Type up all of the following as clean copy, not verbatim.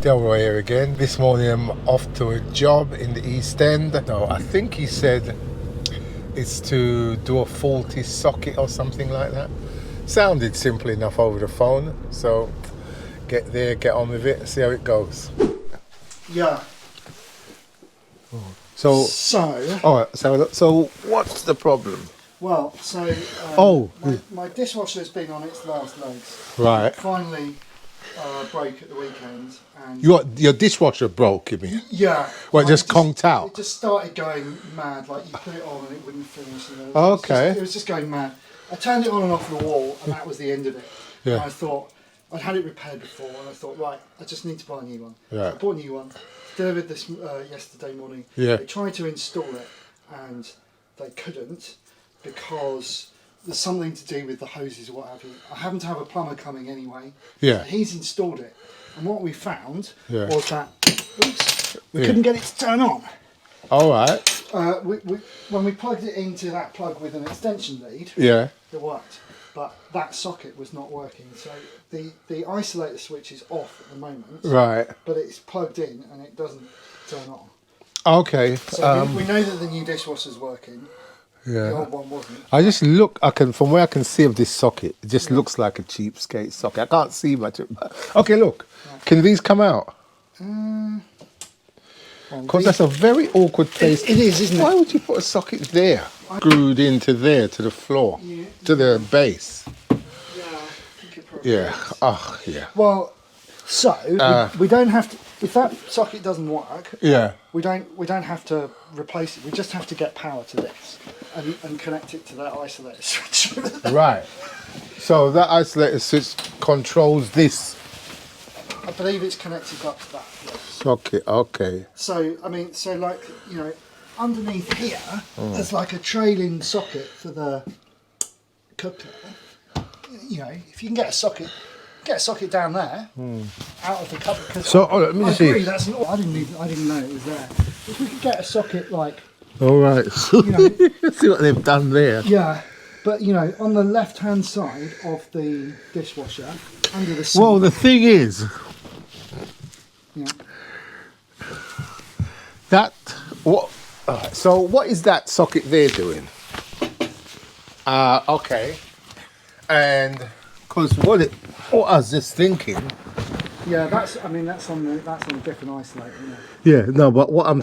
Delroy here again. This morning I'm off to a job in the East End. No, I think he said it's to do a faulty socket or something like that. Sounded simple enough over the phone, so get there, get on with it, see how it goes. Yeah. So all right, so what's the problem? Well, so my dishwasher's been on its last legs. Right. It finally broke at the weekend, and Your dishwasher broke, you mean? yeah. Well, it just conked out. It just started going mad. Like you put it on and it wouldn't finish. And it was just going mad. I turned it on and off the wall, and that was the end of it. Yeah. And I thought I'd had it repaired before, and I thought, right, I just need to buy a new one. Yeah. So I bought a new one. Delivered this yesterday morning. Yeah. They tried to install it, and they couldn't because there's something to do with the hoses or what have you. I happen to have a plumber coming anyway. Yeah. So he's installed it, and what we found Yeah. was that we couldn't get it to turn on. All right. When we plugged it into that plug with an extension lead, Yeah. it worked, but that socket was not working. So the isolator switch is off at the moment, Right. but it's plugged in and it doesn't turn on. Okay. So we know that the new dishwasher's working. The Yeah. old one wasn't. I just look. From where I can see of this socket, it just looks like a cheapskate socket. I can't see much. Okay, look. Can these come out? Because that's a very awkward place. It is, isn't it? Why would you put a socket there, screwed into there to the floor, to the base? Yeah, I think it probably Yeah. is. Oh, yeah. Well, so we don't have to. If that socket doesn't work, Yeah. we don't have to replace it. We just have to get power to this and connect it to that isolator switch. Right. So that isolator switch controls this I believe it's connected up to that. Yes. socket. Okay. So like underneath here, there's like a trailing socket for the cooker. If you can get a socket down there, out of the cupboard. So let me just see. Agree, I didn't know it was there. If we could get a socket like. All right. See what they've done there. Yeah, but on the left-hand side of the dishwasher, under the sink. Well, the thing is, that what? So what is that socket there doing? Okay, and because what I was just thinking. Yeah, that's on a different isolator. Isn't it? Yeah, no, but what I'm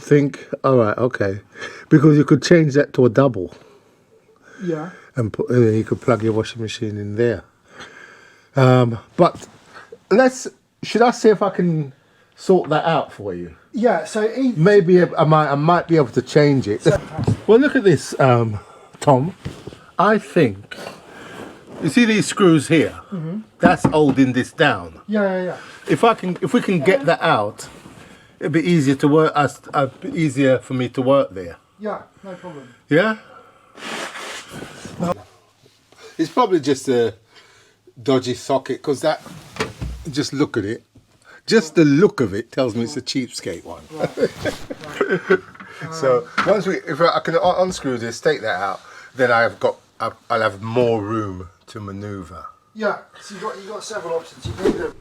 all right, okay, because you could change that to a double. Yeah. And then you could plug your washing machine in there. But should I see if I can sort that out for you? Yeah. So Maybe I might be able to change it. Well, look at this, Tom. I think you see these screws here. Mm-hmm. That's holding this down. Yeah. If we can get that out, it'd be easier to work. Easier for me to work there. Yeah, no problem. Yeah. It's probably just a dodgy socket because just look at it. Just the look of it tells me it's a cheapskate one. Right. So if I can unscrew this, take that out, then I'll have more room to manoeuvre. Yeah. So you got several options. You can either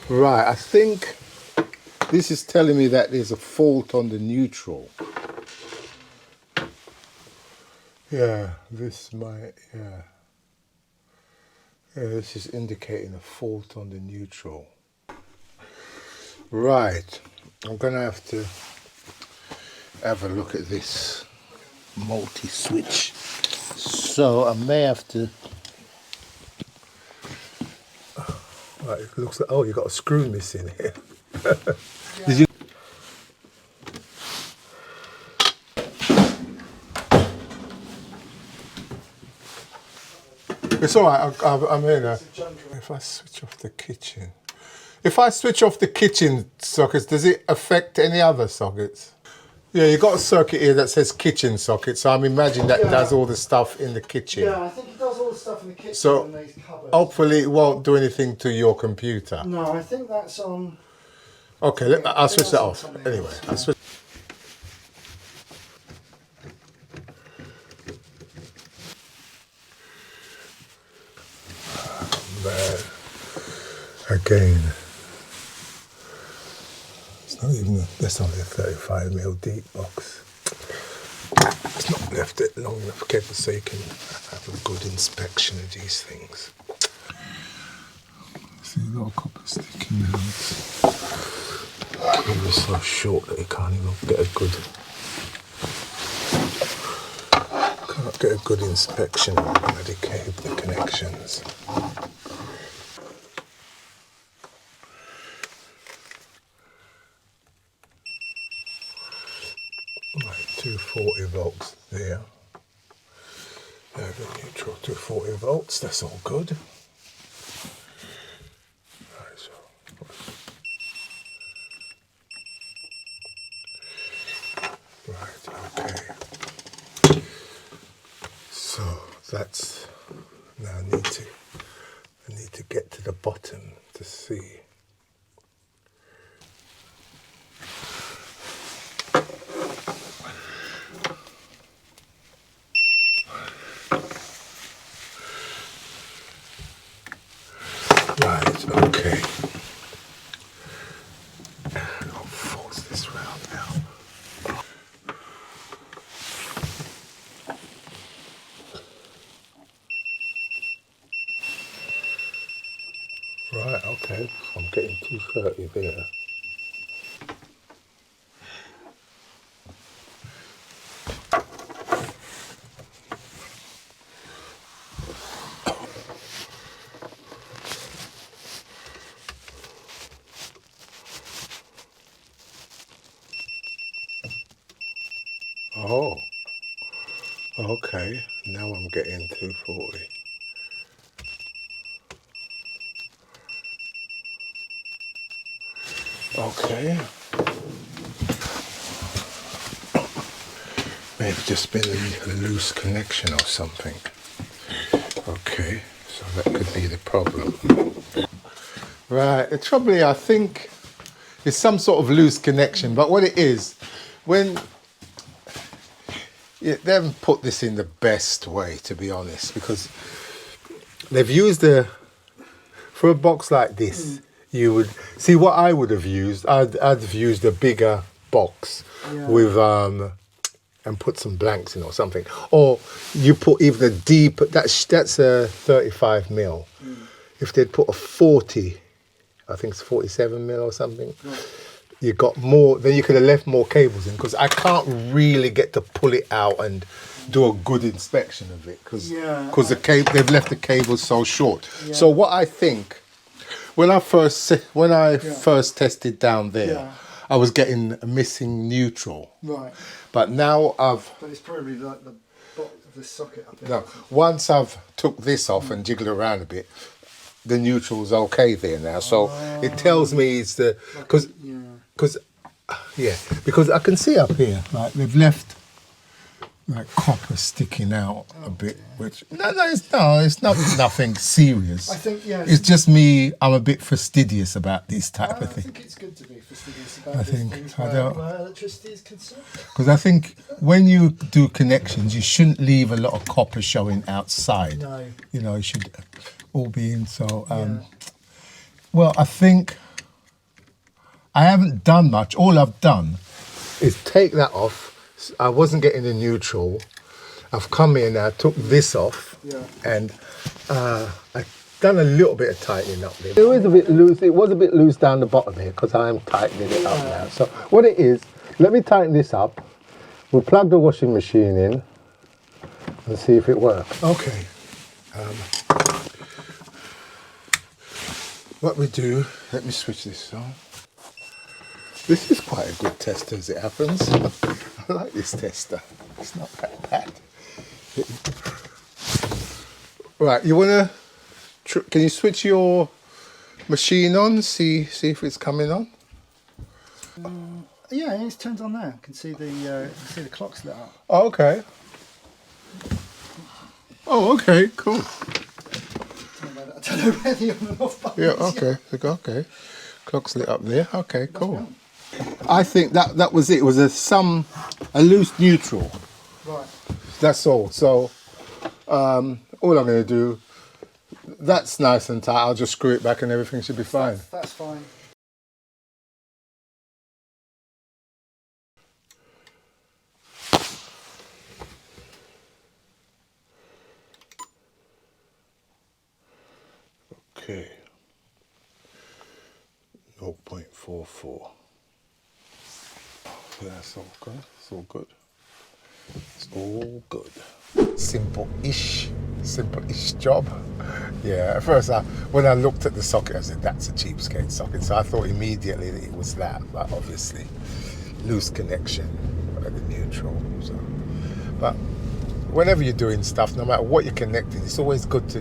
Right, I think this is telling me that there's a fault on the neutral. Yeah, this is indicating a fault on the neutral. Right, I'm gonna have to have a look at this multi-switch. So I may have to Right, it looks like, oh, you've got a screw missing here. Yeah. Did you? It's all right. I'm here now. If I switch off the kitchen, if I switch off the kitchen sockets, does it affect any other sockets? Yeah, you got a circuit here that says kitchen socket, so I'm imagining that does all the stuff in the kitchen. Yeah, I think it does all the stuff in the kitchen So and these cupboards. hopefully it won't do anything to your computer. No, I think that's on. Okay, I'll switch that on off. something Anyway, else. I'll switch. Man, again, it's not even. That's only a 35mm deep box. It's not left it long enough, Kevin, so you can have a good inspection of these things. See a lot of copper sticking out. It was so short that you can't even get a good inspection of the bloody cable connections. Right, 240 volts there. The neutral 240 volts, that's all good. Right, so right, okay. So that's now I need to get to the bottom to see. Right, okay. I'll force this round now. Right, okay. I'm getting 230 there. Oh, okay. Now I'm getting 240. Okay. Maybe just been a loose connection or something. Okay, so that could be the problem. Right, the trouble here, I think, is some sort of loose connection, but what it is, when they haven't put this in the best way, to be honest, because they've used for a box like this, you would see what I would have used. I'd have used a bigger box with and put some blanks in or something, or you put even a deep. That's a 35mm. If they'd put a 40, I think it's 47mm or something. You got more. Then you could have left more cables in, because I can't really get to pull it out and do a good inspection of it, because the cable, they've left the cables so short. So what I think, when I first tested down there, I was getting a missing neutral. Right. But now But it's probably like the socket up there. no. Once I've took this off and jiggled around a bit, the neutral's okay there now. So it tells me it's the because I can see up here, like they've left like copper sticking out a bit, which it's not nothing serious. I think it's just me. I'm a bit fastidious about these type of I things. think it's good to be fastidious about these things where electricity is concerned. Because I think when you do connections, you shouldn't leave a lot of copper showing outside. No. You know, it should all be in. So, well, I think I haven't done much. All I've done is take that off. I wasn't getting the neutral. I've come in now, took this off, and I've done a little bit of tightening up there. It was a bit loose. It was a bit loose down the bottom here, because I am tightening it up now. So what it is, let me tighten this up. We'll plug the washing machine in and see if it works. Okay. What we do, let me switch this on. This is quite a good tester as it happens. I like this tester. It's not that bad. Right, you wanna? Can you switch your machine on? See if it's coming on. Yeah, it's turned on there. You can see the clock's lit up. Oh, okay. Oh, okay, cool. I don't know where the on and off button Yeah, is. okay, okay. Clock's lit up there. Okay, cool. I think that was it. It was a loose neutral. Right. That's all. So all I'm going to do, that's nice and tight. I'll just screw it back and everything should be fine. That's fine. Okay. 0.44. That's all good. It's all good. It's all good. Simple-ish job. Yeah, at first when I looked at the socket, I said, that's a cheapskate socket. So I thought immediately that it was that, but obviously loose connection at the neutral. So. But whenever you're doing stuff, no matter what you're connecting, it's always good to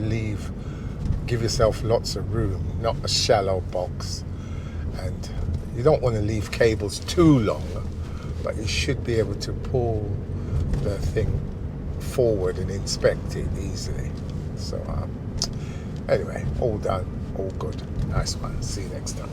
give yourself lots of room, not a shallow box. And you don't want to leave cables too long, but you should be able to pull the thing forward and inspect it easily. So anyway, all done, all good. Nice one. See you next time.